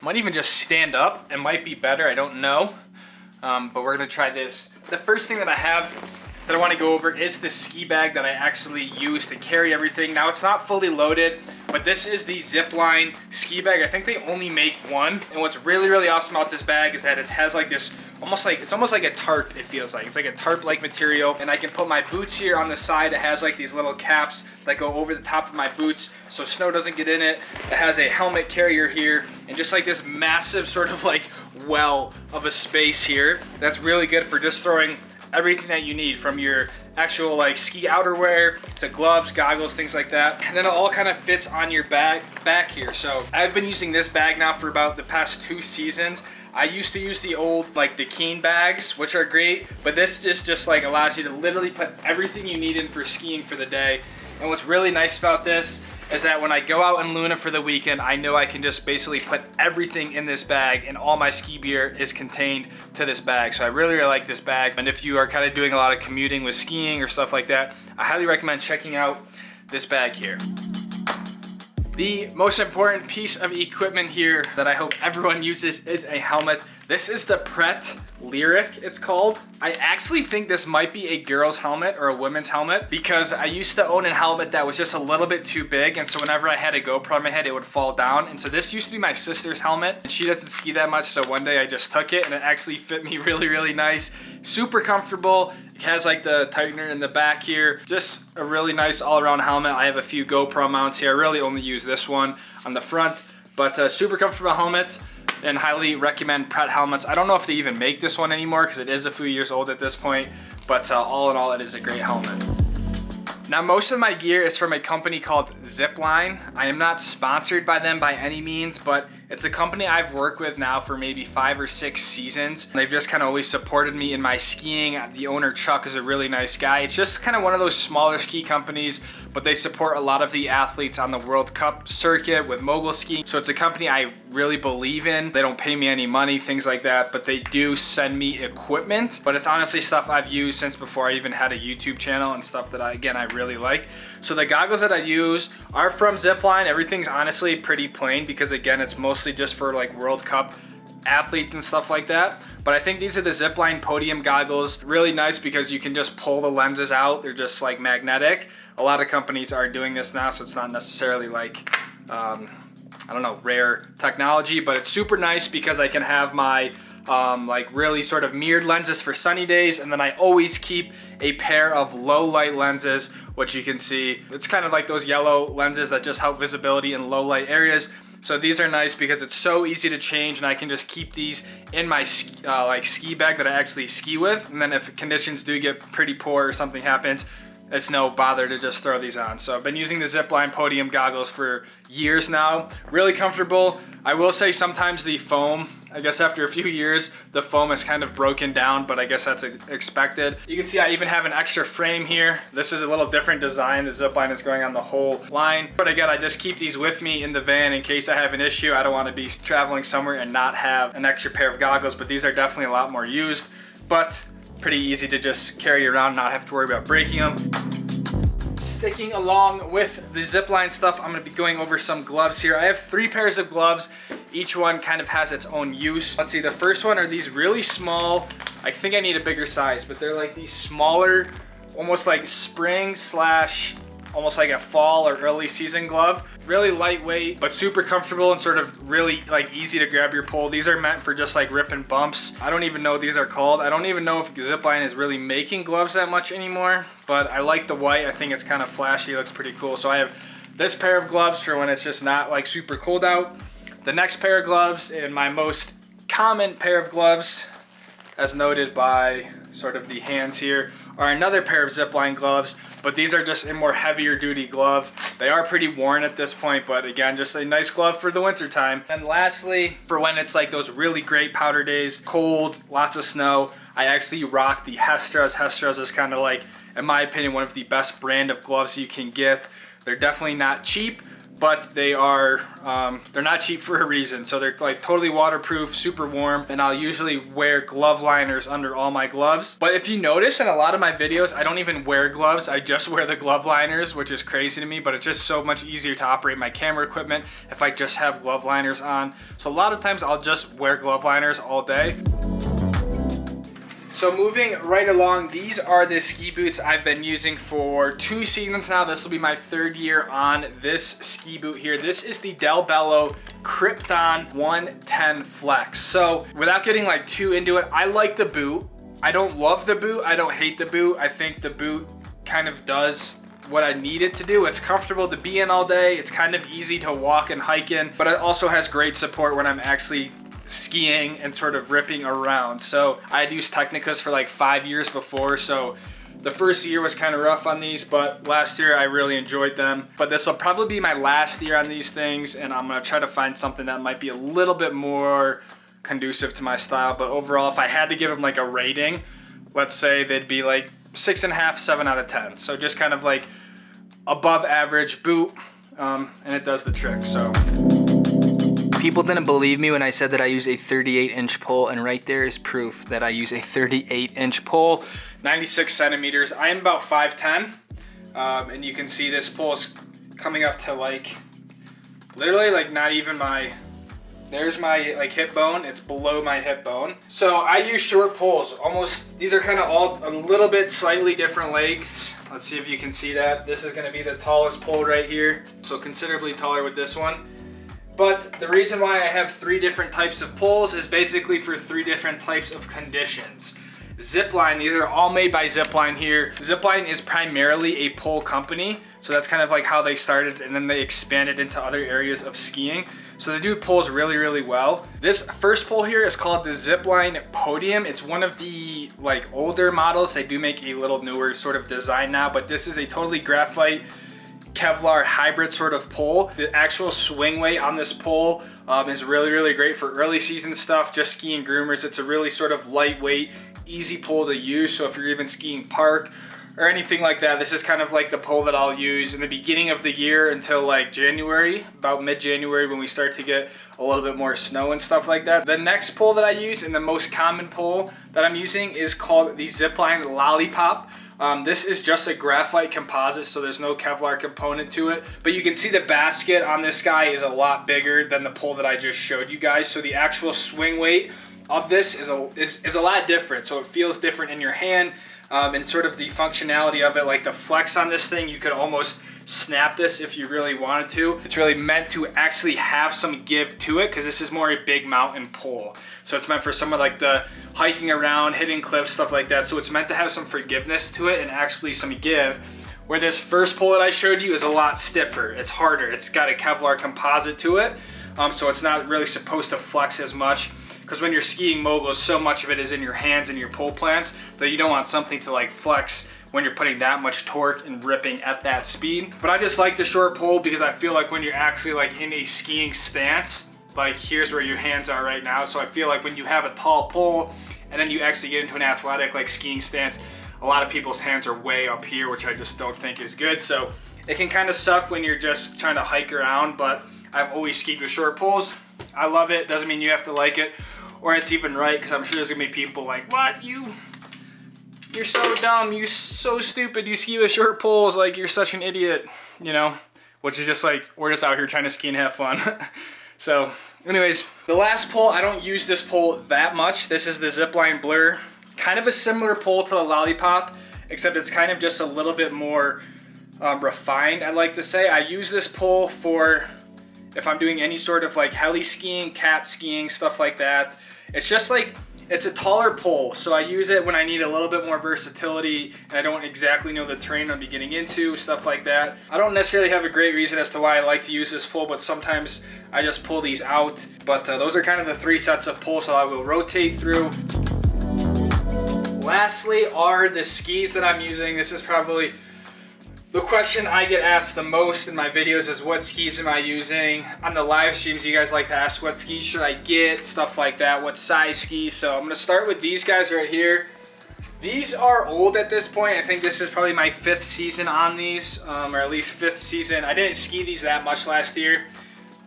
Might even just stand up. It might be better, I don't know. But we're gonna try this. The first thing that I have that I want to go over is the ski bag that I actually use to carry everything. Now it's not fully loaded, but this is the Zipline ski bag. I think they only make one. And what's really, really awesome about this bag is that it has like this, it's almost like a tarp, it feels like. It's like a tarp-like material. And I can put my boots here on the side. It has like these little caps that go over the top of my boots so snow doesn't get in it. It has a helmet carrier here and just like this massive sort of like well of a space here. That's really good for just throwing everything that you need, from your actual like ski outerwear to gloves, goggles, things like that. And then it all kind of fits on your back here. So I've been using this bag now for about the past 2 seasons. I used to use the old, like the Keen bags, which are great, but this just like allows you to literally put everything you need in for skiing for the day. And what's really nice about this is that when I go out in Luna for the weekend, I know I can just basically put everything in this bag, and all my ski gear is contained to this bag. So I really, really like this bag. And if you are kind of doing a lot of commuting with skiing or stuff like that, I highly recommend checking out this bag here. The most important piece of equipment here that I hope everyone uses is a helmet. This is the Pret Lyric, it's called. I actually think this might be a girl's helmet or a women's helmet, because I used to own a helmet that was just a little bit too big, and so whenever I had a GoPro on my head, it would fall down. And so this used to be my sister's helmet, and she doesn't ski that much, so one day I just took it and it actually fit me really, really nice. Super comfortable. It has like the tightener in the back here. Just a really nice all-around helmet. I have a few GoPro mounts here. I really only use this one on the front, but super comfortable helmet. And highly recommend Pret helmets. I don't know if they even make this one anymore because it is a few years old at this point, but all in all, it is a great helmet. Now, most of my gear is from a company called Zipline. I am not sponsored by them by any means, but it's a company I've worked with now for maybe 5 or 6 seasons. They've just kind of always supported me in my skiing. The owner, Chuck, is a really nice guy. It's just kind of one of those smaller ski companies, but they support a lot of the athletes on the World Cup circuit with mogul skiing. So it's a company I really believe in. They don't pay me any money, things like that, but they do send me equipment. But it's honestly stuff I've used since before I even had a YouTube channel, and stuff that I really like. So the goggles that I use are from Zipline. Everything's honestly pretty plain because, again, it's mostly just for like World Cup athletes and stuff like that. But I think these are the Zipline Podium goggles. Really nice because you can just pull the lenses out. They're just like magnetic. A lot of companies are doing this now, so it's not necessarily like I don't know, rare technology, but it's super nice because I can have my like really sort of mirrored lenses for sunny days, and then I always keep a pair of low light lenses, which you can see, it's kind of like those yellow lenses that just help visibility in low light areas. So these are nice because it's so easy to change, and I can just keep these in my like ski bag that I actually ski with, and then if conditions do get pretty poor or something happens, it's no bother to just throw these on. So I've been using the Zipline Podium goggles for years now. Really comfortable. I will say sometimes the foam, I guess after a few years, the foam is kind of broken down, but I guess that's expected. You can see I even have an extra frame here. This is a little different design. The Zipline is going on the whole line. But again, I just keep these with me in the van in case I have an issue. I don't want to be traveling somewhere and not have an extra pair of goggles, but these are definitely a lot more used. But pretty easy to just carry around, not have to worry about breaking them. Sticking along with the Zipline stuff, I'm gonna be going over some gloves here. I have 3 pairs of gloves. Each one kind of has its own use. Let's see, the first one are these really small, I think I need a bigger size, but they're like these smaller, almost like spring slash almost like a fall or early season glove. Really lightweight, but super comfortable and sort of really like easy to grab your pole. These are meant for just like ripping bumps. I don't even know what these are called. I don't even know if Zipline is really making gloves that much anymore, but I like the white. I think it's kind of flashy, looks pretty cool. So I have this pair of gloves for when it's just not like super cold out. The next pair of gloves, and my most common pair of gloves, as noted by sort of the hands here, are another pair of Zipline gloves, but these are just a more heavier duty glove. They are pretty worn at this point, but again, just a nice glove for the winter time. And lastly, for when it's like those really great powder days, cold, lots of snow, I actually rock the Hestras. Hestras is kind of like, in my opinion, one of the best brand of gloves you can get. They're definitely not cheap, but they are, they're not cheap for a reason. So they're like totally waterproof, super warm, and I'll usually wear glove liners under all my gloves. But if you notice in a lot of my videos, I don't even wear gloves. I just wear the glove liners, which is crazy to me, but it's just so much easier to operate my camera equipment if I just have glove liners on. So a lot of times I'll just wear glove liners all day. So moving right along, these are the ski boots I've been using for 2 seasons now. This will be my 3rd year on this ski boot here. This is the Del Bello Krypton 110 Flex. So without getting like too into it, I like the boot. I don't love the boot. I don't hate the boot. I think the boot kind of does what I need it to do. It's comfortable to be in all day. It's kind of easy to walk and hike in, but it also has great support when I'm actually skiing and sort of ripping around. So I had used Technicas for like 5 years before, so the first year was kind of rough on these, but last year I really enjoyed them. But this will probably be my last year on these things, and I'm gonna try to find something that might be a little bit more conducive to my style. But overall, if I had to give them like a rating, let's say they'd be like 6.5, 7 out of 10. So just kind of like above average boot, and it does the trick. So people didn't believe me when I said that I use a 38-inch pole, and right there is proof that I use a 38-inch pole, 96 centimeters. I am about 5'10", and you can see this pole is coming up to like, literally like not even my, there's my like hip bone, it's below my hip bone. So I use short poles, almost, these are kind of all a little bit slightly different lengths. Let's see if you can see that. This is gonna be the tallest pole right here, so considerably taller with this one. But the reason why I have 3 different types of poles is basically for 3 different types of conditions. Zipline, these are all made by Zipline here. Zipline is primarily a pole company, so that's kind of like how they started, and then they expanded into other areas of skiing. So they do poles really, really well. This first pole here is called the Zipline Podium. It's one of the like older models. They do make a little newer sort of design now, but this is a totally graphite Kevlar hybrid sort of pole. The actual swing weight on this pole is really, really great for early season stuff, just skiing groomers. It's a really sort of lightweight, easy pole to use. So if you're even skiing park or anything like that, this is kind of like the pole that I'll use in the beginning of the year until like January, about mid-January, when we start to get a little bit more snow and stuff like that. The next pole that I use, and the most common pole that I'm using, is called the Zipline Lollipop. This is just a graphite composite, so there's no Kevlar component to it. But you can see the basket on this guy is a lot bigger than the pole that I just showed you guys. So the actual swing weight of this is a lot different. So it feels different in your hand, and sort of the functionality of it, like the flex on this thing, you could almost snap this if you really wanted to. It's really meant to actually have some give to it, because this is more a big mountain pole. So it's meant for someone like the hiking around, hitting cliffs, stuff like that. So it's meant to have some forgiveness to it and actually some give. Where this first pole that I showed you is a lot stiffer. It's harder. It's got a Kevlar composite to it. So it's not really supposed to flex as much, because when you're skiing moguls, so much of it is in your hands and your pole plants that you don't want something to like flex when you're putting that much torque and ripping at that speed. But I just like the short pole because I feel like when you're actually like in a skiing stance, like here's where your hands are right now. So I feel like when you have a tall pole and then you actually get into an athletic like skiing stance, a lot of people's hands are way up here, which I just don't think is good. So it can kind of suck when you're just trying to hike around, but I've always skied with short poles. I love it. Doesn't mean you have to like it or it's even right, because I'm sure there's gonna be people like, what, you're so dumb, you're so stupid, you ski with short poles, like you're such an idiot, you know, which is just like, we're just out here trying to ski and have fun. So anyways, the last pole, I don't use this pole that much. This is the Zipline Blur, kind of a similar pole to the Lollipop, except it's kind of just a little bit more refined, I'd like to say. I use this pole for if I'm doing any sort of like heli skiing, cat skiing, stuff like that. It's just like, it's a taller pole, so I use it when I need a little bit more versatility and I don't exactly know the terrain I'm getting into, stuff like that. I don't necessarily have a great reason as to why I like to use this pole, but sometimes I just pull these out. But those are kind of the 3 sets of poles that I will rotate through. Lastly are the skis that I'm using. This is probably the question I get asked the most in my videos, is what skis am I using? On the live streams, you guys like to ask what skis should I get, stuff like that, what size skis. So I'm gonna start with these guys right here. These are old at this point. I think this is probably my 5th season on these, or at least 5th season. I didn't ski these that much last year.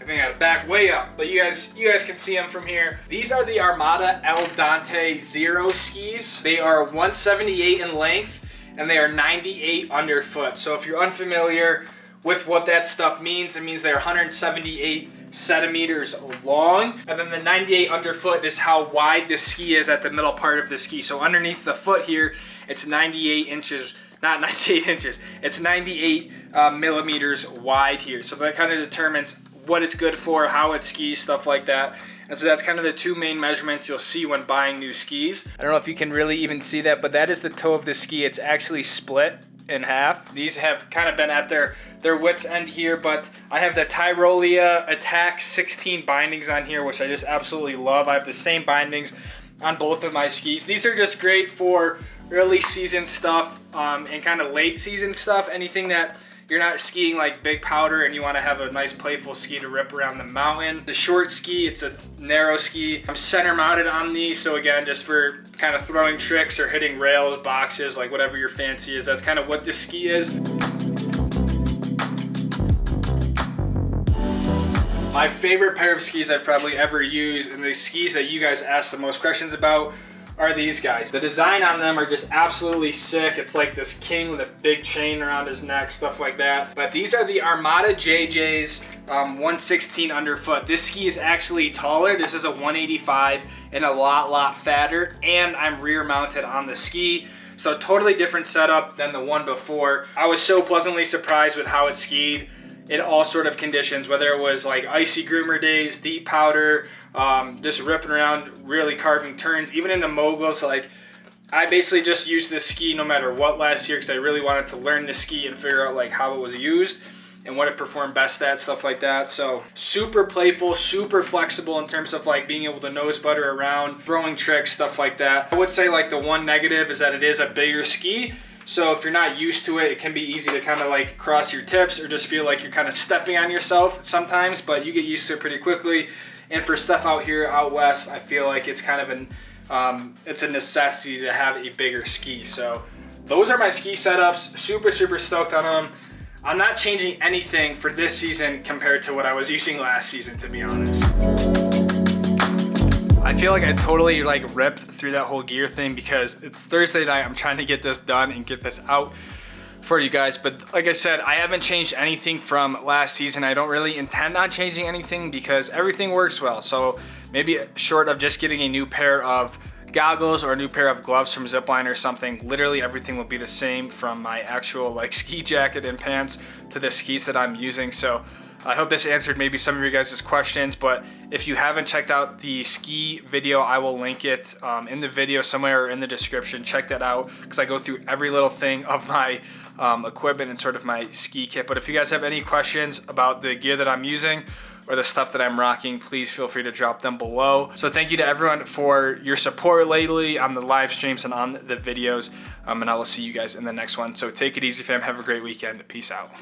I think I back way up, but you guys can see them from here. These are the Armada El Dante Zero skis. They are 178 in length and they are 98 underfoot. So if you're unfamiliar with what that stuff means, it means they're 178 centimeters long, and then the 98 underfoot is how wide the ski is at the middle part of the ski. So underneath the foot here, it's 98 inches, not 98 inches, it's 98 millimeters wide here. So that kind of determines what it's good for, how it skis, stuff like that. And so that's kind of the 2 main measurements you'll see when buying new skis. I don't know if you can really even see that, but that is the toe of the ski. It's actually split in half. These have kind of been at their wit's end here, but I have the Tyrolia Attack 16 bindings on here, which I just absolutely love. I have the same bindings on both of my skis. These are just great for early season stuff and kind of late season stuff. Anything that you're not skiing like big powder and you want to have a nice playful ski to rip around the mountain. The short ski, it's a narrow ski. I'm center mounted on these, so again, just for kind of throwing tricks or hitting rails, boxes, like whatever your fancy is. That's kind of what this ski is. My favorite pair of skis I've probably ever used, and the skis that you guys ask the most questions about, are these guys. The design on them are just absolutely sick. It's like this king with a big chain around his neck, stuff like that. But these are the Armada JJ's 116 underfoot. This ski is actually taller. This is a 185 and a lot fatter, and I'm rear mounted on the ski. So totally different setup than the one before. I was so pleasantly surprised with how it skied in all sort of conditions, whether it was like icy groomer days, deep powder, just ripping around, really carving turns, even in the moguls. Like, I basically just used this ski no matter what last year because I really wanted to learn the ski and figure out like how it was used and what it performed best at, stuff like that. So super playful, super flexible in terms of like being able to nose butter around, throwing tricks, stuff like that. I would say like the one negative is that it is a bigger ski. So if you're not used to it, it can be easy to kind of like cross your tips or just feel like you're kind of stepping on yourself sometimes, but you get used to it pretty quickly. And for stuff out here, out west, I feel like it's kind of it's a necessity to have a bigger ski. So those are my ski setups. Super stoked on them. I'm not changing anything for this season compared to what I was using last season, to be honest. I feel like I totally like ripped through that whole gear thing because it's Thursday night. I'm trying to get this done and get this out for you guys. But like I said, I haven't changed anything from last season. I don't really intend on changing anything because everything works well. So maybe short of just getting a new pair of goggles or a new pair of gloves from Zipline or something, literally everything will be the same from my actual like ski jacket and pants to the skis that I'm using. So I hope this answered maybe some of your guys' questions, but if you haven't checked out the ski video, I will link it in the video somewhere or in the description. Check that out because I go through every little thing of my equipment and sort of my ski kit. But if you guys have any questions about the gear that I'm using or the stuff that I'm rocking, please feel free to drop them below. So thank you to everyone for your support lately on the live streams and on the videos, and I will see you guys in the next one. So take it easy, fam. Have a great weekend. Peace out.